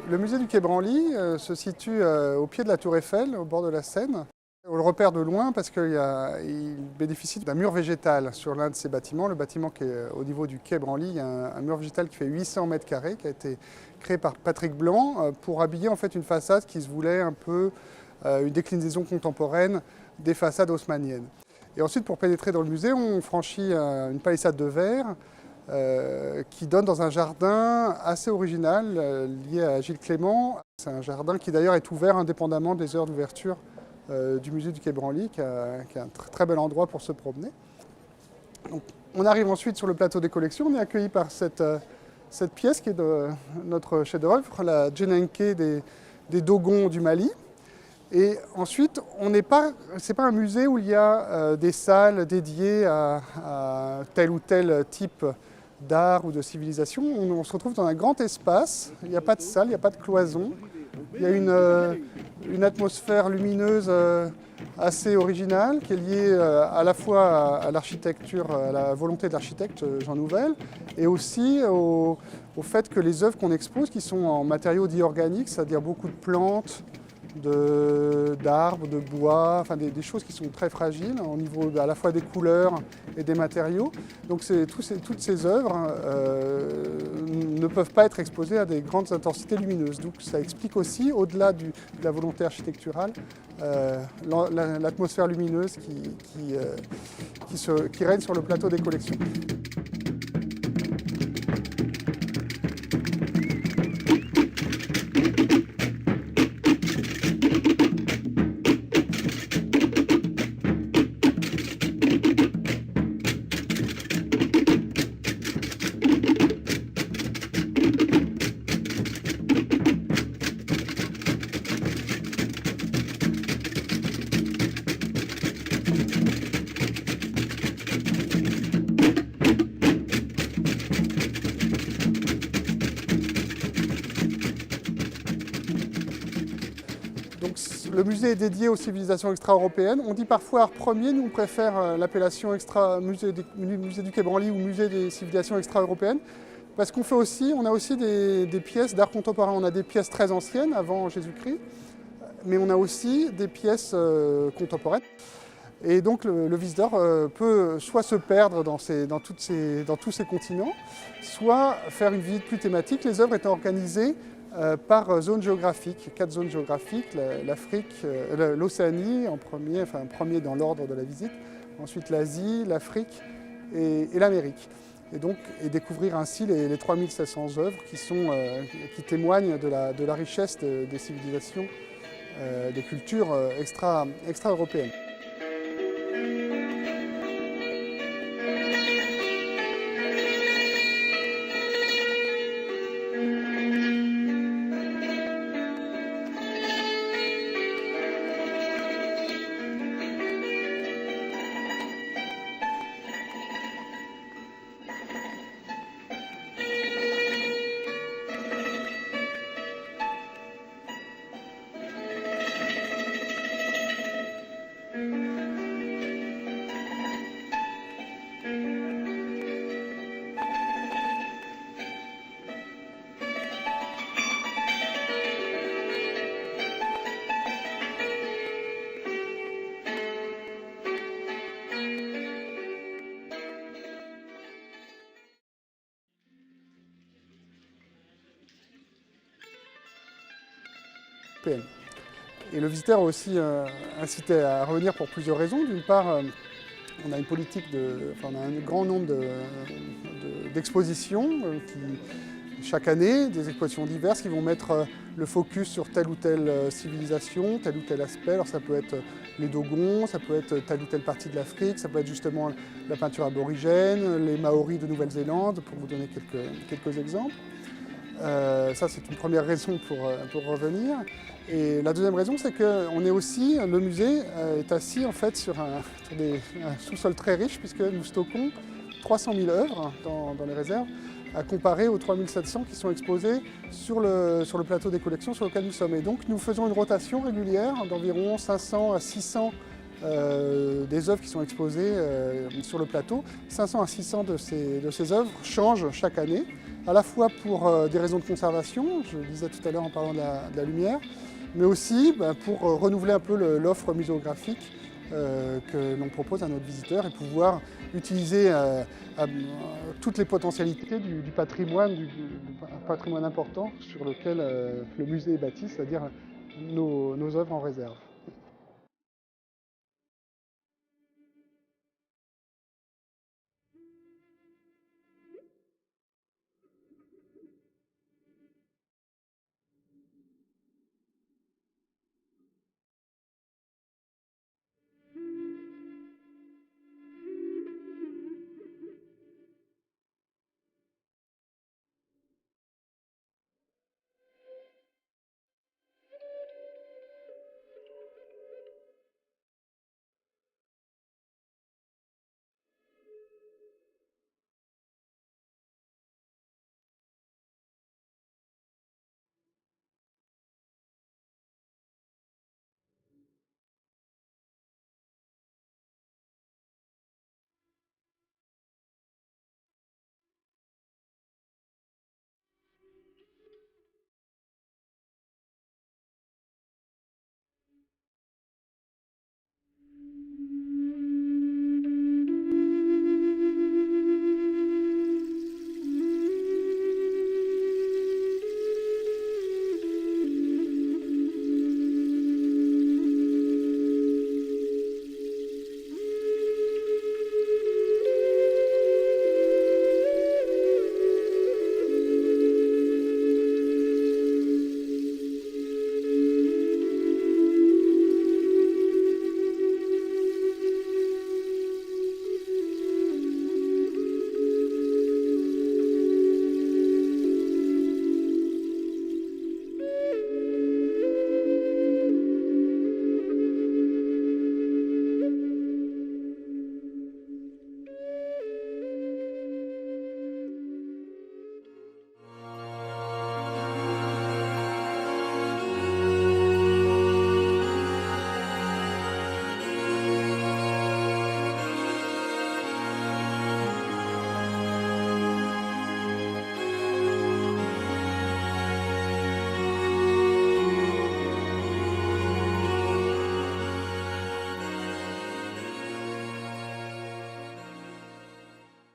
Le musée du Quai Branly se situe au pied de la Tour Eiffel, au bord de la Seine. On le repère de loin parce qu'il bénéficie d'un mur végétal sur l'un de ses bâtiments. Le bâtiment qui est au niveau du Quai Branly, il y a un mur végétal qui fait 800 mètres carrés, qui a été créé par Patrick Blanc pour habiller en fait une façade qui se voulait un peu une déclinaison contemporaine des façades haussmanniennes. Et ensuite, pour pénétrer dans le musée, on franchit une palissade de verre qui donne dans un jardin assez original lié à Gilles Clément. C'est un jardin qui d'ailleurs est ouvert indépendamment des heures d'ouverture du musée du Quai Branly, qui est un très bel endroit pour se promener. Donc, on arrive ensuite sur le plateau des collections. On est accueilli par cette pièce qui est notre chef-d'œuvre, la Djenenké des Dogons du Mali. Et ensuite, c'est pas un musée où il y a des salles dédiées à tel ou tel type d'art ou de civilisation. On se retrouve dans un grand espace, il n'y a pas de salle, il n'y a pas de cloison. Il y a une atmosphère lumineuse assez originale qui est liée à la fois à l'architecture, à la volonté de l'architecte Jean Nouvel, et aussi au fait que les œuvres qu'on expose, qui sont en matériaux dits organiques, c'est-à-dire beaucoup de plantes, d'arbres, de bois, enfin des choses qui sont très fragiles au niveau à la fois des couleurs et des matériaux. Donc toutes ces œuvres ne peuvent pas être exposées à des grandes intensités lumineuses. Donc ça explique aussi, au-delà de la volonté architecturale, l'atmosphère lumineuse qui règne sur le plateau des collections. Donc, le musée est dédié aux civilisations extra-européennes. On dit parfois art premier, nous on préfère l'appellation musée du Quai Branly ou musée des civilisations extra-européennes, parce qu'on a aussi des pièces d'art contemporain. On a des pièces très anciennes, avant Jésus-Christ, mais on a aussi des pièces contemporaines. Et donc le visiteur peut soit se perdre dans tous ces continents, soit faire une visite plus thématique, les œuvres étant organisées par zone géographique, 4 zones géographiques, l'Afrique, l'Océanie en premier dans l'ordre de la visite, ensuite l'Asie, l'Afrique et l'Amérique. Et découvrir ainsi les 3700 œuvres qui témoignent de la richesse des civilisations, des cultures extra-européennes. Et le visiteur est aussi incité à revenir pour plusieurs raisons. D'une part, on a une politique on a un grand nombre d'expositions chaque année, des expositions diverses qui vont mettre le focus sur telle ou telle civilisation, tel ou tel aspect. Alors ça peut être les Dogons, ça peut être telle ou telle partie de l'Afrique, ça peut être justement la peinture aborigène, les Maoris de Nouvelle-Zélande, pour vous donner quelques exemples. Ça, c'est une première raison pour revenir. Et la deuxième raison, c'est que le musée est assis en fait sur un sous-sol très riche, puisque nous stockons 300 000 œuvres dans les réserves, à comparer aux 3700 qui sont exposées sur le plateau des collections sur lequel nous sommes. Et donc, nous faisons une rotation régulière d'environ 500 à 600 des œuvres qui sont exposées sur le plateau. 500 à 600 de ces œuvres changent chaque année. à la fois pour des raisons de conservation, je le disais tout à l'heure en parlant de la lumière, mais aussi pour renouveler un peu l'offre muséographique que l'on propose à notre visiteur et pouvoir utiliser toutes les potentialités du patrimoine, un patrimoine important sur lequel le musée est bâti, c'est-à-dire nos œuvres en réserve.